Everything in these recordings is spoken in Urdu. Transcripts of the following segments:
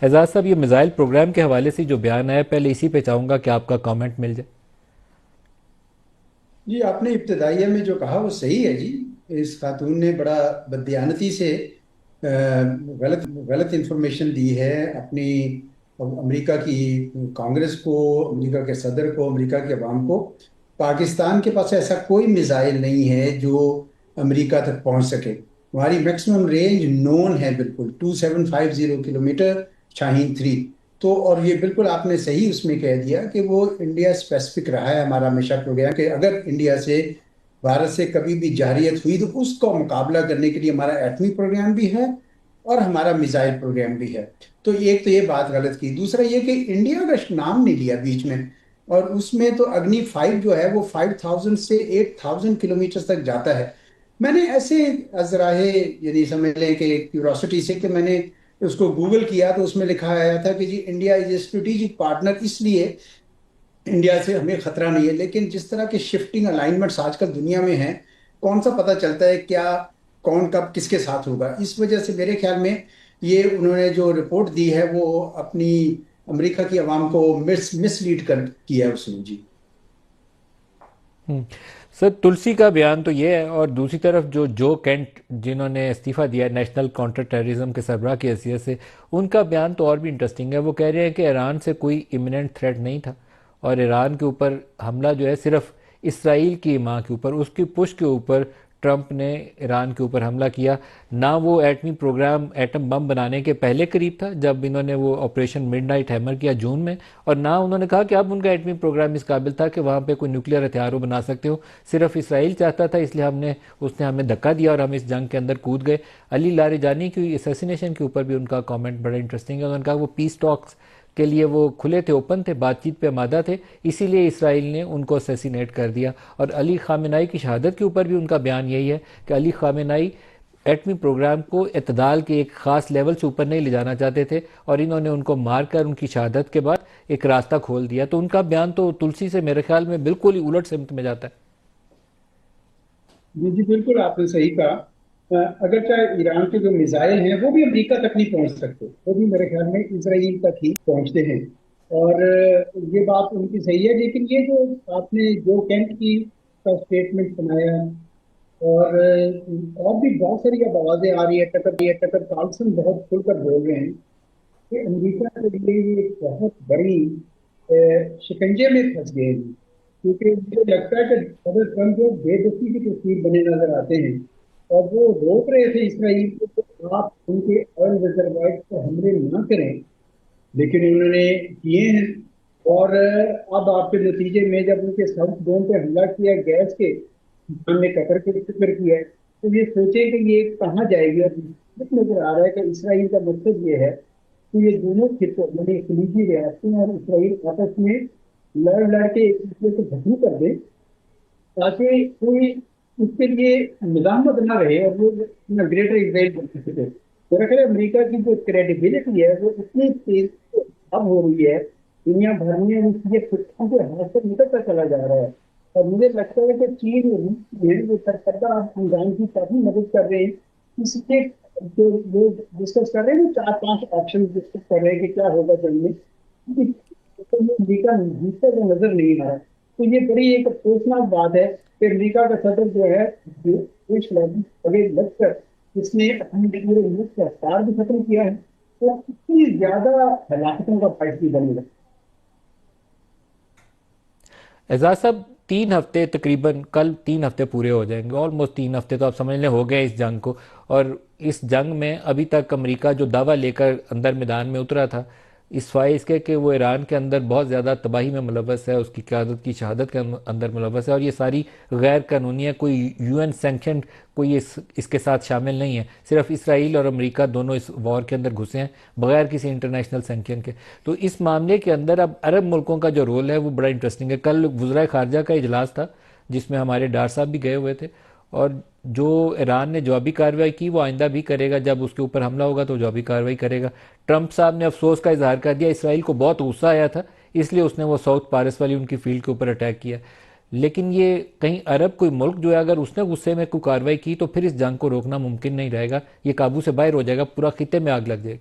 اعزاز صاحب، یہ میزائل پروگرام کے حوالے سے جو بیان ہے، پہلے اسی پہ چاہوں گا کہ آپ کا کامنٹ مل جائے۔ جی، آپ نے ابتدائیہ میں جو کہا وہ صحیح ہے جی۔ اس خاتون نے بڑا بددیانتی سے غلط غلط انفارمیشن دی ہے اپنی امریکہ کی کانگریس کو، امریکہ کے صدر کو، امریکہ کے عوام کو۔ پاکستان کے پاس ایسا کوئی میزائل نہیں ہے جو امریکہ تک پہنچ سکے۔ ہماری میکسیمم رینج نون ہے، بالکل 2750 کلومیٹر، شاہین 3۔ تو اور یہ بالکل آپ نے صحیح اس میں کہہ دیا کہ وہ انڈیا اسپیسیفک رہا ہے ہمارا ہمیشہ پروگرام، کہ اگر انڈیا سے بھارت سے کبھی بھی جارحیت ہوئی تو اس کو مقابلہ کرنے کے لیے ہمارا ایٹمی پروگرام بھی ہے اور ہمارا میزائل پروگرام بھی ہے۔ تو ایک تو یہ بات غلط کی، دوسرا یہ کہ انڈیا کا نام نہیں لیا بیچ میں، اور اس میں تو اگنی 5 جو ہے وہ 5000 سے 8000 کلومیٹر تک جاتا ہے۔ میں نے ایسے ذرائع یعنی سمجھ لیں کہ کیوروسٹی سے کہ میں نے اس کو گوگل کیا تو اس میں لکھا آیا تھا کہ جی India is a strategic partner, اس لیے انڈیا سے ہمیں خطرہ نہیں ہے۔ لیکن جس طرح کے شفٹنگ الائنمنٹس آج کل دنیا میں ہیں، کون سا پتہ چلتا ہے کیا کون کب کس کے ساتھ ہوگا؟ اس وجہ سے میرے خیال میں یہ انہوں نے جو رپورٹ دی ہے وہ اپنی امریکہ کی عوام کو مس لیڈ کر کیا ہے اس نے جی۔ سر، تلسی کا بیان تو یہ ہے، اور دوسری طرف جو کینٹ جنہوں نے استعفیٰ دیا ہے نیشنل کاؤنٹر ٹیررزم کے سربراہ کی حیثیت سے، ان کا بیان تو اور بھی انٹرسٹنگ ہے۔ وہ کہہ رہے ہیں کہ ایران سے کوئی امیوننٹ تھریٹ نہیں تھا، اور ایران کے اوپر حملہ جو ہے صرف اسرائیل کی ماں کے اوپر، اس کی پش کے اوپر ٹرمپ نے ایران کے اوپر حملہ کیا۔ نہ وہ ایٹمی پروگرام ایٹم بم بنانے کے پہلے قریب تھا جب انہوں نے وہ آپریشن مڈ نائٹ ہیمر کیا جون میں، اور نہ انہوں نے کہا کہ اب ان کا ایٹمی پروگرام اس قابل تھا کہ وہاں پہ کوئی نیوکلیر ہتھیار بنا سکتے ہو۔ صرف اسرائیل چاہتا تھا، اس لیے اس نے ہمیں دھکا دیا اور ہم اس جنگ کے اندر کود گئے۔ علی لاریجانی کی اسیسینیشن کے اوپر بھی ان کا کامنٹ بڑا انٹرسٹنگ ہے۔ انہوں نے کہا وہ پیس ٹاکس کے لیے وہ کھلے تھے، اوپن تھے، بات چیت پہ آمادہ تھے، اسی لیے اسرائیل نے ان کو اسیسینیٹ کر دیا۔ اور علی خامنہئی کی شہادت کے اوپر بھی ان کا بیان یہی ہے کہ علی خامنہئی ایٹمی پروگرام کو اعتدال کے ایک خاص لیول سے اوپر نہیں لے جانا چاہتے تھے، اور انہوں نے ان کو مار کر ان کی شہادت کے بعد ایک راستہ کھول دیا۔ تو ان کا بیان تو تلسی سے میرے خیال میں بالکل ہی الٹ سمت میں جاتا ہے۔ جی جی، بالکل آپ نے صحیح کہا۔ اگرچہ ایران کے جو میزائل ہیں وہ بھی امریکہ تک نہیں پہنچ سکتے، وہ بھی میرے خیال میں اسرائیل تک ہی پہنچتے ہیں، اور یہ بات ان کی صحیح ہے۔ لیکن یہ جو آپ نے جو کینٹ کی کا اسٹیٹمنٹ سنایا، اور بھی بہت ساری اب آوازیں آ رہی ہے، ٹکر کارلسن بہت کھل کر بول رہے ہیں کہ امریکہ کے لیے یہ ایک بہت بڑی شکنجے میں پھنس گئے ہیں، کیونکہ مجھے لگتا ہے کہ صدر ٹرمپ جو بے بسی کی تصویر بنے نظر آتے ہیں، اور وہ روک رہے تھے اسرائیل کو کہ آپ ان کے آئل ریزروائر پر حملے نہ کریں، لیکن انہوں نے کیے ہیں۔ اور اب آپ کے نتیجے میں جب ان کے ساؤتھ ڈوم پہ حملہ کیا گیس کے، ہم نے قطر کے ذکر کیا ہے، تو یہ سوچیں کہ یہ کہاں جائے گی۔ اور نظر آ رہا ہے کہ اسرائیل کا مقصد یہ ہے کہ یہ دونوں خطوں یعنی خلیجی ریاستیں اور اسرائیل آپس میں لڑ کے ایک دوسرے کو ختم کر دیں، تاکہ کوئی اس کے لیے مزاحمت نہ رہے اور وہ گریٹر اسرائیل بن سکے۔ میرا خیال ہے امریکہ کی جو کریڈیبلٹی ہے وہ اتنی تیز اب ہو رہی ہے دنیا بھر میں، یہ خطوں کے ہاتھ سے نکلتا چلا جا رہا ہے، اور مجھے لگتا ہے کہ چین جو سرکردہ انجام کی کافی مدد کر رہے ہیں۔ اس کے جو لوگ ڈسکس کر رہے ہیں، 4-5 آپشن ڈسکس کر رہے ہیں کہ کیا ہوگا جنگ میں، امریکہ جیتتا جو نظر نہیں آ رہا۔ تو یہ بڑی ایک افسوسناک بات ہے کہ امریکہ کا صدر جو ہے آگے لگ کر اس نے اپنے پورے ملک کا اختیار بھی ختم کیا ہے، تو اتنی زیادہ ہلاکتوں کا باعث بھی بنے گا۔ اعزاز صاحب، 3 ہفتے تقریباً، کل 3 ہفتے پورے ہو جائیں گے، آلموسٹ 3 ہفتے تو آپ سمجھ لیں ہو گئے اس جنگ کو۔ اور اس جنگ میں ابھی تک امریکہ جو دعویٰ لے کر اندر میدان میں اترا تھا، اس سوائے اس کے کہ وہ ایران کے اندر بہت زیادہ تباہی میں ملوث ہے، اس کی قیادت کی شہادت کے اندر ملوث ہے، اور یہ ساری غیر قانونی ہے، کوئی یو این سینکشنڈ کوئی اس کے ساتھ شامل نہیں ہے، صرف اسرائیل اور امریکہ دونوں اس وار کے اندر گھسے ہیں بغیر کسی انٹرنیشنل سینکشن کے۔ تو اس معاملے کے اندر اب عرب ملکوں کا جو رول ہے وہ بڑا انٹرسٹنگ ہے۔ کل وزرائے خارجہ کا اجلاس تھا جس میں ہمارے ڈار صاحب بھی گئے ہوئے تھے، اور جو ایران نے جوابی کارروائی کی وہ آئندہ بھی کرے گا، جب اس کے اوپر حملہ ہوگا تو جوابی کارروائی کرے گا۔ ٹرمپ صاحب نے افسوس کا اظہار کر دیا، اسرائیل کو بہت غصہ آیا تھا اس لیے اس نے وہ ساؤتھ پارس والی ان کی فیلڈ کے اوپر اٹیک کیا، لیکن یہ کہیں عرب کوئی ملک جو ہے اگر اس نے غصے میں کوئی کارروائی کی تو پھر اس جنگ کو روکنا ممکن نہیں رہے گا، یہ قابو سے باہر ہو جائے گا، پورا خطے میں آگ لگ جائے گی۔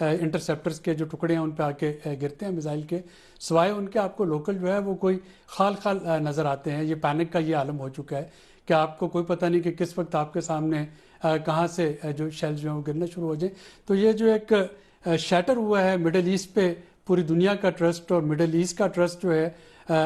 انٹرسیپٹرز کے جو ٹکڑے ہیں ان پہ آ کے گرتے ہیں میزائل کے، سوائے ان کے آپ کو لوکل جو ہے وہ کوئی خال خال نظر آتے ہیں. یہ پینک کا یہ عالم ہو چکا ہے کہ آپ کو کوئی پتہ نہیں کہ کس وقت آپ کے سامنے کہاں سے جو شیل جو ہیں وہ گرنا شروع ہو جائیں. تو یہ جو ایک شیٹر ہوا ہے مڈل ایسٹ پہ پوری دنیا کا ٹرسٹ، اور مڈل ایسٹ کا ٹرسٹ جو ہے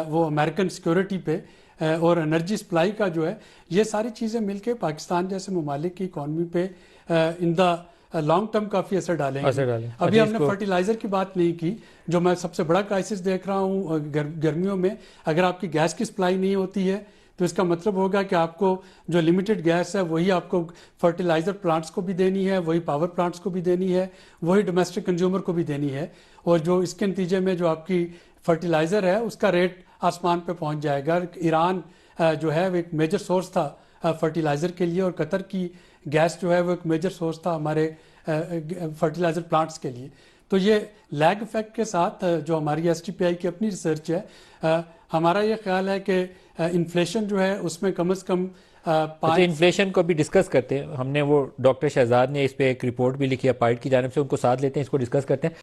وہ امریکن سیکورٹی پہ اور انرجی سپلائی کا جو ہے، یہ ساری چیزیں مل کے پاکستان جیسے ممالک کی اکانومی پہ ان دا لانگ ٹرم کافی اثر ڈالیں گے. ابھی ہم نے فرٹیلائزر کی بات نہیں کی، جو میں سب سے بڑا کرائسس دیکھ رہا ہوں گرمیوں میں. اگر آپ کی گیس کی سپلائی نہیں ہوتی ہے تو اس کا مطلب ہوگا کہ آپ کو جو لمیٹڈ گیس ہے وہی آپ کو فرٹیلائزر پلانٹس کو بھی دینی ہے، وہی پاور پلانٹس کو بھی دینی ہے، وہی ڈومیسٹک کنزیومر کو بھی دینی ہے. اور جو اس کے نتیجے میں جو آپ کی فرٹیلائزر ہے اس کا ریٹ آسمان پہ پہنچ جائے گا. ایران جو ہے وہ ایک میجر سورس تھا فرٹیلائزر کے لیے، اور قطر کی گیس جو ہے وہ ایک میجر سورس تھا ہمارے فرٹیلائزر پلانٹس کے لیے. تو یہ لیگ افیکٹ کے ساتھ جو ہماری ایس ٹی پی آئی کی اپنی ریسرچ ہے، ہمارا یہ خیال ہے کہ انفلیشن جو ہے اس میں کم از کم انفلیشن کو بھی ڈسکس کرتے ہیں. ہم نے وہ ڈاکٹر شہزاد نے اس پہ ایک رپورٹ بھی لکھی ہے پائٹ کی جانب سے، ان کو ساتھ لیتے ہیں، اس کو ڈسکس کرتے ہیں.